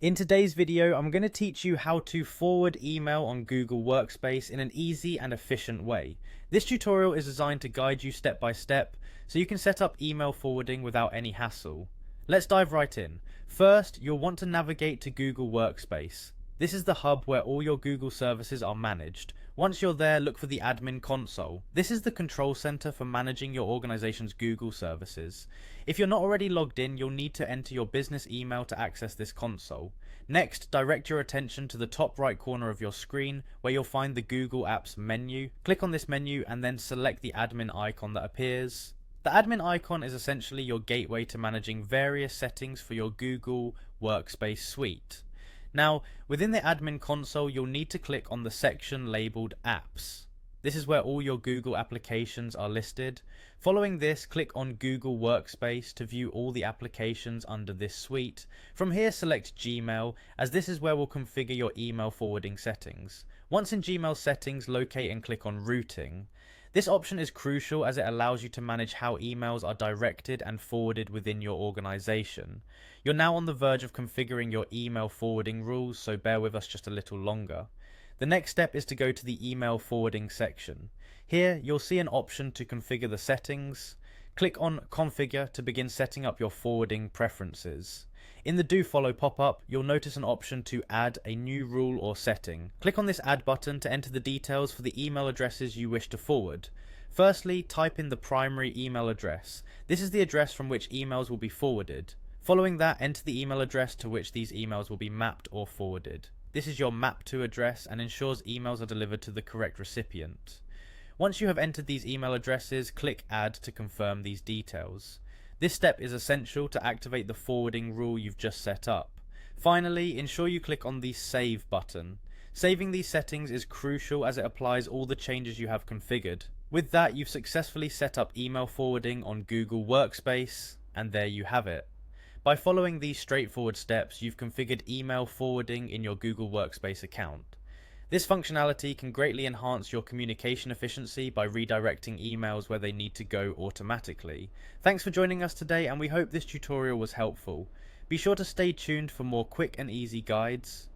In today's video, I'm going to teach you how to forward email on Google Workspace in an easy and efficient way. This tutorial is designed to guide you step by step so you can set up email forwarding without any hassle. Let's dive right in. First, you'll want to navigate to Google Workspace. This is the hub where all your Google services are managed. Once you're there, look for the admin console. This is the control center for managing your organization's Google services. If you're not already logged in, you'll need to enter your business email to access this console. Next, direct your attention to the top right corner of your screen where you'll find the Google Apps menu. Click on this menu and then select the admin icon that appears. The admin icon is essentially your gateway to managing various settings for your Google Workspace suite. Now, within the admin console, you'll need to click on the section labeled Apps. This is where all your Google applications are listed. Following this, click on Google Workspace to view all the applications under this suite. From here, select Gmail, as this is where we'll configure your email forwarding settings. Once in Gmail settings, locate and click on Routing. This option is crucial as it allows you to manage how emails are directed and forwarded within your organization. You're now on the verge of configuring your email forwarding rules, so bear with us just a little longer. The next step is to go to the email forwarding section. Here, you'll see an option to configure the settings. Click on Configure to begin setting up your forwarding preferences. In the Do Follow pop-up, you'll notice an option to add a new rule or setting. Click on this Add button to enter the details for the email addresses you wish to forward. Firstly, type in the primary email address. This is the address from which emails will be forwarded. Following that, enter the email address to which these emails will be mapped or forwarded. This is your map to address and ensures emails are delivered to the correct recipient. Once you have entered these email addresses, click Add to confirm these details. This step is essential to activate the forwarding rule you've just set up. Finally, ensure you click on the Save button. Saving these settings is crucial as it applies all the changes you have configured. With that, you've successfully set up email forwarding on Google Workspace, and there you have it. By following these straightforward steps, you've configured email forwarding in your Google Workspace account. This functionality can greatly enhance your communication efficiency by redirecting emails where they need to go automatically. Thanks for joining us today, and we hope this tutorial was helpful. Be sure to stay tuned for more quick and easy guides.